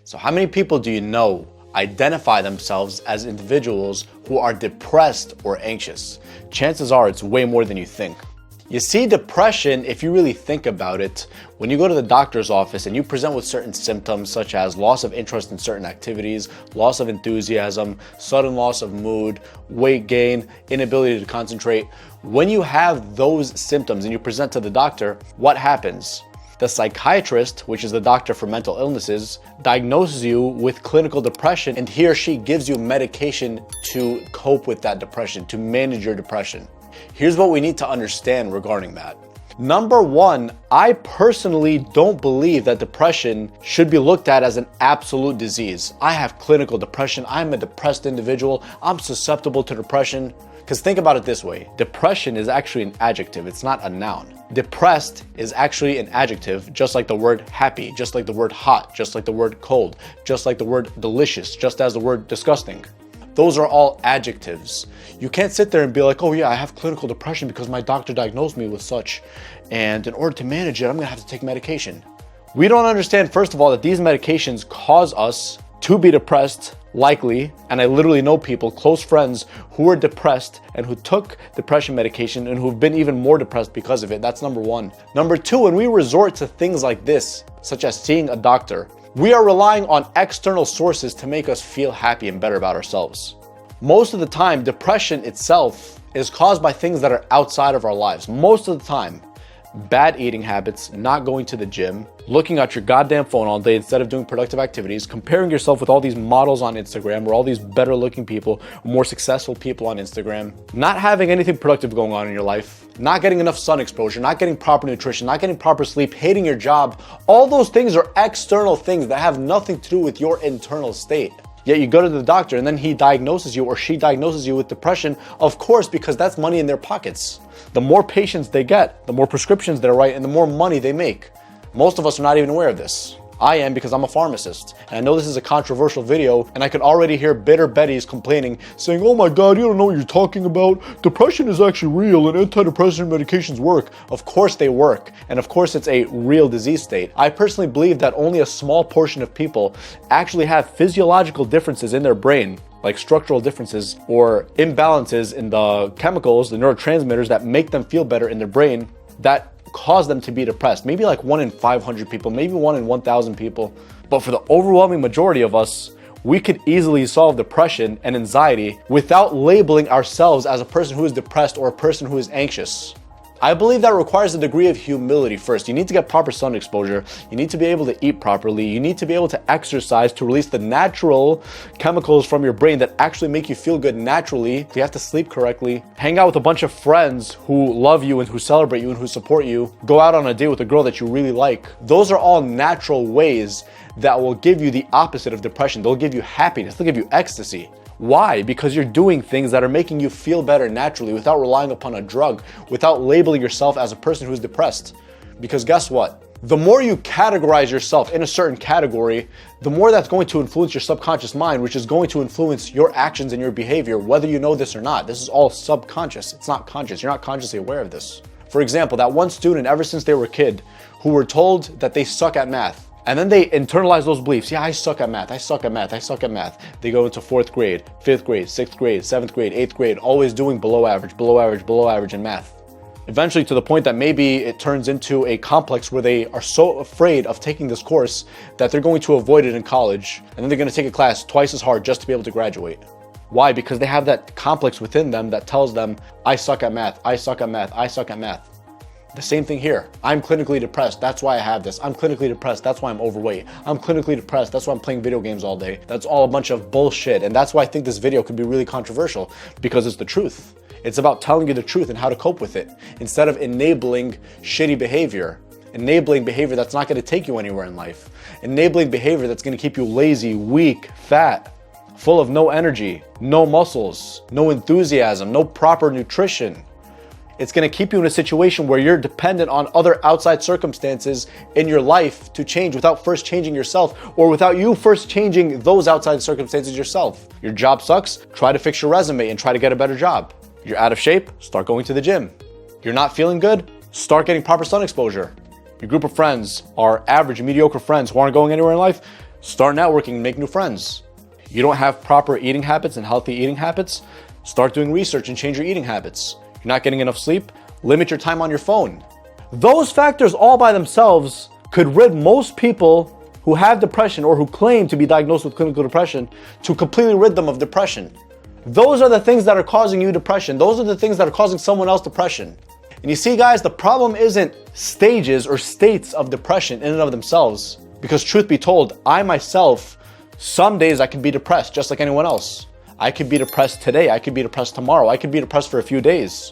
So how many people do you know identify themselves as individuals who are depressed or anxious? Chances are it's way more than you think. You see, depression, if you really think about it, when you go to the doctor's office and you present with certain symptoms such as loss of interest in certain activities, loss of enthusiasm, sudden loss of mood, weight gain, inability to concentrate, when you have those symptoms and you present to the doctor, what happens? The psychiatrist, which is the doctor for mental illnesses, diagnoses you with clinical depression, and he or she gives you medication to cope with that depression, to manage your depression. Here's what we need to understand regarding that. Number one, I personally don't believe that depression should be looked at as an absolute disease. I have clinical depression. I'm a depressed individual. I'm susceptible to depression. Because think about it this way. Depression is actually an adjective. It's not a noun. Depressed is actually an adjective, just like the word happy, just like the word hot, just like the word cold, just like the word delicious, just as the word disgusting. Those are all adjectives. You can't sit there and be like, oh yeah, I have clinical depression because my doctor diagnosed me with such. And in order to manage it, I'm gonna have to take medication. We don't understand, first of all, that these medications cause us to be depressed, likely, and I literally know people, close friends, who are depressed and who took depression medication and who've been even more depressed because of it. That's number one. Number two, when we resort to things like this, such as seeing a doctor, we are relying on external sources to make us feel happy and better about ourselves. Most of the time, depression itself is caused by things that are outside of our lives. Most of the time, bad eating habits, not going to the gym, looking at your goddamn phone all day instead of doing productive activities, comparing yourself with all these models on Instagram or all these better looking people, more successful people on Instagram, not having anything productive going on in your life, not getting enough sun exposure, not getting proper nutrition, not getting proper sleep, hating your job. All those things are external things that have nothing to do with your internal state. Yet you go to the doctor and then he diagnoses you or she diagnoses you with depression, of course, because that's money in their pockets. The more patients they get, the more prescriptions they write, and the more money they make. Most of us are not even aware of this. I am, because I'm a pharmacist. And I know this is a controversial video, and I could already hear bitter Bettys complaining, saying, oh my God, you don't know what you're talking about. Depression is actually real and antidepressant medications work. Of course they work. And of course it's a real disease state. I personally believe that only a small portion of people actually have physiological differences in their brain, like structural differences or imbalances in the chemicals, the neurotransmitters that make them feel better in their brain, that cause them to be depressed. Maybe like 1 in 500 people, maybe 1 in 1,000 people. But for the overwhelming majority of us, we could easily solve depression and anxiety without labeling ourselves as a person who is depressed or a person who is anxious. I believe that requires a degree of humility first. You need to get proper sun exposure. You need to be able to eat properly. You need to be able to exercise to release the natural chemicals from your brain that actually make you feel good naturally. You have to sleep correctly. Hang out with a bunch of friends who love you and who celebrate you and who support you. Go out on a date with a girl that you really like. Those are all natural ways that will give you the opposite of depression. They'll give you happiness. They'll give you ecstasy. Why? Because you're doing things that are making you feel better naturally without relying upon a drug, without labeling yourself as a person who's depressed. Because guess what? The more you categorize yourself in a certain category, the more that's going to influence your subconscious mind, which is going to influence your actions and your behavior, whether you know this or not. This is all subconscious. It's not conscious. You're not consciously aware of this. For example, that one student, ever since they were a kid, who were told that they suck at math. And then they internalize those beliefs. Yeah, I suck at math. I suck at math. I suck at math. They go into 4th grade, 5th grade, 6th grade, 7th grade, 8th grade, always doing below average in math. Eventually to the point that maybe it turns into a complex where they are so afraid of taking this course that they're going to avoid it in college. And then they're going to take a class twice as hard just to be able to graduate. Why? Because they have that complex within them that tells them, I suck at math. I suck at math. I suck at math. The same thing here. I'm clinically depressed. That's why I have this. I'm clinically depressed. That's why I'm overweight. I'm clinically depressed. That's why I'm playing video games all day. That's all a bunch of bullshit. And that's why I think this video could be really controversial, because it's the truth. It's about telling you the truth and how to cope with it instead of enabling shitty behavior, enabling behavior that's not going to take you anywhere in life, enabling behavior that's going to keep you lazy, weak, fat, full of no energy, no muscles, no enthusiasm, no proper nutrition. It's going to keep you in a situation where you're dependent on other outside circumstances in your life to change without first changing yourself, or without you first changing those outside circumstances yourself. Your job sucks, try to fix your resume and try to get a better job. You're out of shape, start going to the gym. You're not feeling good, start getting proper sun exposure. Your group of friends are average, mediocre friends who aren't going anywhere in life, Start networking and make new friends. You don't have proper eating habits and healthy eating habits? Start doing research and change your eating habits. You're not getting enough sleep? Limit your time on your phone. Those factors all by themselves could rid most people who have depression or who claim to be diagnosed with clinical depression to completely rid them of depression. Those are the things that are causing you depression. Those are the things that are causing someone else depression. And you see, guys, the problem isn't stages or states of depression in and of themselves. Because truth be told, I myself, some days I can be depressed just like anyone else. I could be depressed today. I could be depressed tomorrow. I could be depressed for a few days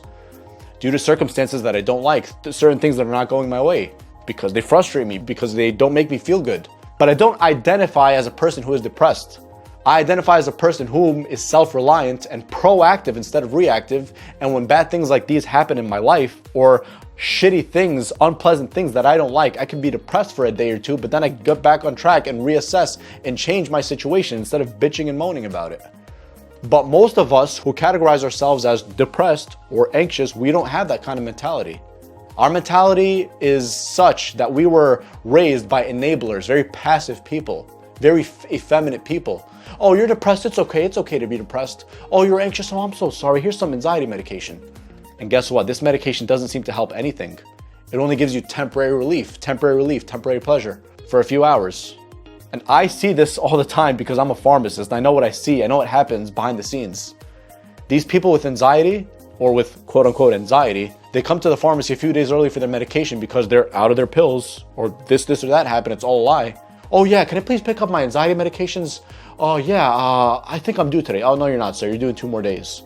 due to circumstances that I don't like, certain things that are not going my way, because they frustrate me, because they don't make me feel good. But I don't identify as a person who is depressed. I identify as a person who is self-reliant and proactive instead of reactive. And when bad things like these happen in my life, or shitty things, unpleasant things that I don't like, I can be depressed for a day or two, but then I get back on track and reassess and change my situation instead of bitching and moaning about it. But most of us who categorize ourselves as depressed or anxious, we don't have that kind of mentality. Our mentality is such that we were raised by enablers, very passive people, very effeminate people. Oh, you're depressed, it's okay to be depressed. Oh, you're anxious, oh, I'm so sorry, here's some anxiety medication. And guess what? This medication doesn't seem to help anything. It only gives you temporary relief, temporary pleasure for a few hours. And I see this all the time because I'm a pharmacist. I know what I see. I know what happens behind the scenes. These people with anxiety, or with quote unquote anxiety, they come to the pharmacy a few days early for their medication because they're out of their pills, or this or that happened. It's all a lie. Oh yeah, can I please pick up my anxiety medications? Oh yeah, I think I'm due today. Oh no, you're not, sir. You're due in 2 more days.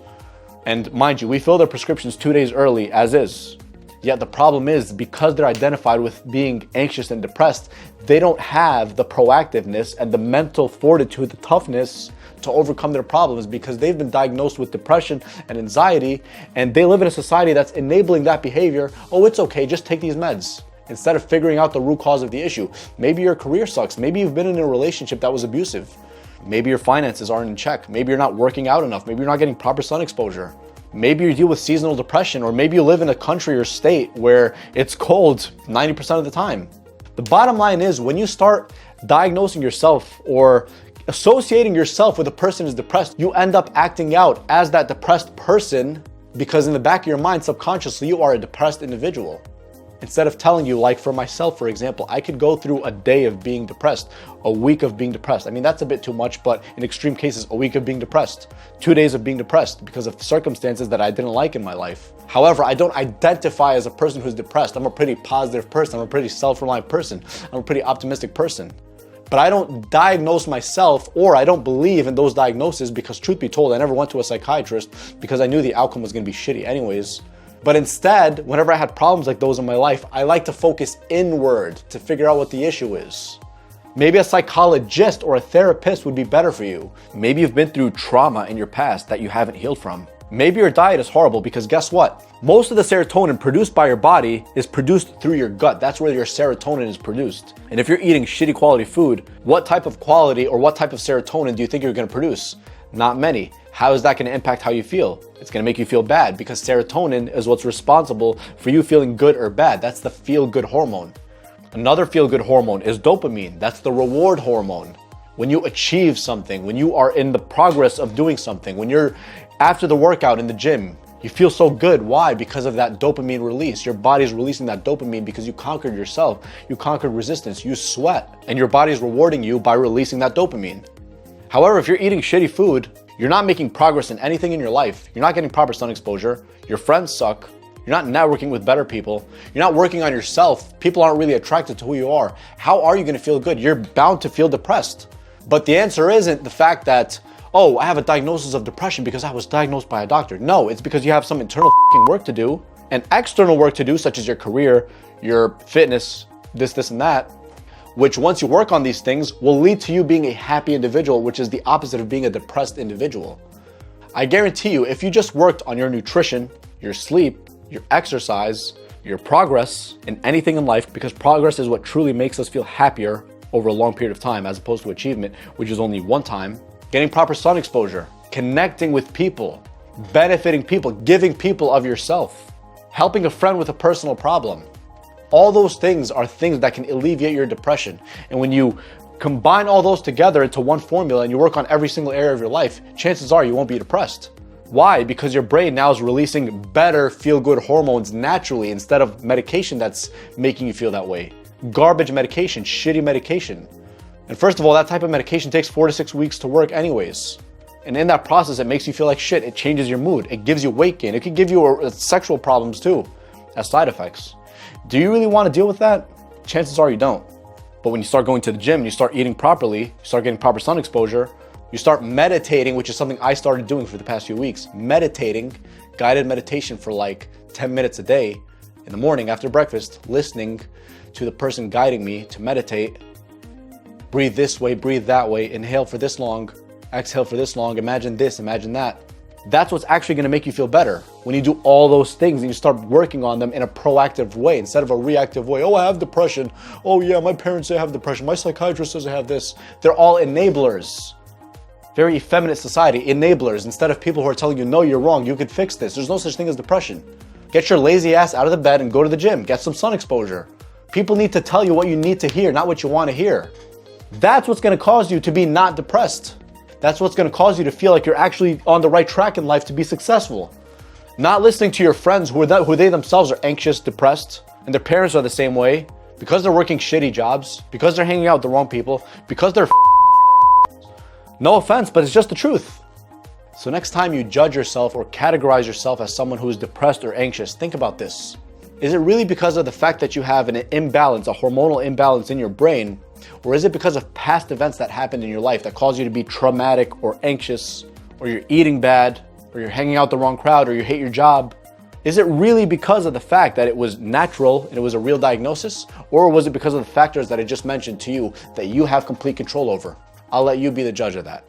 And mind you, we fill their prescriptions 2 days early as is. Yet the problem is, because they're identified with being anxious and depressed, they don't have the proactiveness and the mental fortitude, the toughness to overcome their problems, because they've been diagnosed with depression and anxiety, and they live in a society that's enabling that behavior. Oh, it's okay, just take these meds. Instead of figuring out the root cause of the issue. Maybe your career sucks. Maybe you've been in a relationship that was abusive. Maybe your finances aren't in check. Maybe you're not working out enough. Maybe you're not getting proper sun exposure. Maybe you deal with seasonal depression, or maybe you live in a country or state where it's cold 90% of the time. The bottom line is, when you start diagnosing yourself or associating yourself with a person who's depressed, you end up acting out as that depressed person, because in the back of your mind, subconsciously, you are a depressed individual. Instead of telling you, like for myself, for example, I could go through a day of being depressed, a week of being depressed. I mean, that's a bit too much, but in extreme cases, a week of being depressed, 2 days of being depressed because of circumstances that I didn't like in my life. However, I don't identify as a person who's depressed. I'm a pretty positive person. I'm a pretty self-reliant person. I'm a pretty optimistic person. But I don't diagnose myself, or I don't believe in those diagnoses, because truth be told, I never went to a psychiatrist because I knew the outcome was going to be shitty anyways. But instead, whenever I had problems like those in my life, I like to focus inward to figure out what the issue is. Maybe a psychologist or a therapist would be better for you. Maybe you've been through trauma in your past that you haven't healed from. Maybe your diet is horrible, because guess what? Most of the serotonin produced by your body is produced through your gut. That's where your serotonin is produced. And if you're eating shitty quality food, what type of quality or what type of serotonin do you think you're going to produce? Not many. How is that going to impact how you feel? It's going to make you feel bad, because serotonin is what's responsible for you feeling good or bad. That's the feel-good hormone. Another feel-good hormone is dopamine. That's the reward hormone. When you achieve something, when you are in the progress of doing something, when you're after the workout in the gym, you feel so good. Why? Because of that dopamine release. Your body's releasing that dopamine because you conquered yourself. You conquered resistance. You sweat. And your body's rewarding you by releasing that dopamine. However, if you're eating shitty food, you're not making progress in anything in your life. You're not getting proper sun exposure. Your friends suck. You're not networking with better people. You're not working on yourself. People aren't really attracted to who you are. How are you going to feel good? You're bound to feel depressed. But the answer isn't the fact that, oh, I have a diagnosis of depression because I was diagnosed by a doctor. No, it's because you have some internal work to do and external work to do, such as your career, your fitness, this and that, which once you work on these things will lead to you being a happy individual, which is the opposite of being a depressed individual. I guarantee you, if you just worked on your nutrition, your sleep, your exercise, your progress in anything in life, because progress is what truly makes us feel happier over a long period of time, as opposed to achievement, which is only one time. Getting proper sun exposure, connecting with people, benefiting people, giving people of yourself, helping a friend with a personal problem. All those things are things that can alleviate your depression. And when you Combine all those together into one formula and you work on every single area of your life, chances are you won't be depressed. Why? Because your brain now is releasing better feel-good hormones naturally instead of medication that's making you feel that way. Garbage medication, shitty medication. And first of all, that type of medication takes 4 to 6 weeks to work anyways. And in that process, it makes you feel like shit. It changes your mood. It gives you weight gain. It could give you sexual problems too as side effects. Do you really want to deal with that? Chances are you don't. But when you start going to the gym and you start eating properly, you start getting proper sun exposure, you start meditating, which is something I started doing for the past few weeks. Meditating, guided meditation for like 10 minutes a day in the morning after breakfast, listening to the person guiding me to meditate. Breathe this way, breathe that way, inhale for this long, exhale for this long, imagine this, imagine that. That's what's actually gonna make you feel better. When you do all those things and you start working on them in a proactive way instead of a reactive way. Oh, I have depression. Oh yeah, my parents say I have depression. My psychiatrist says I have this. They're all enablers. Very effeminate society, enablers. Instead of people who are telling you, no, you're wrong, you could fix this. There's no such thing as depression. Get your lazy ass out of the bed and go to the gym. Get some sun exposure. People need to tell you what you need to hear, not what you want to hear. That's what's gonna cause you to be not depressed. That's what's gonna cause you to feel like you're actually on the right track in life to be successful. Not listening to your friends who they themselves are anxious, depressed, and their parents are the same way, because they're working shitty jobs, because they're hanging out with the wrong people, because they're no offense, but it's just the truth. So next time you judge yourself or categorize yourself as someone who is depressed or anxious, think about this. Is it really because of the fact that you have an imbalance, a hormonal imbalance in your brain, or is it because of past events that happened in your life that caused you to be traumatic or anxious, or you're eating bad, or you're hanging out the wrong crowd, or you hate your job? Is it really because of the fact that it was natural and it was a real diagnosis, or was it because of the factors that I just mentioned to you that you have complete control over? I'll let you be the judge of that.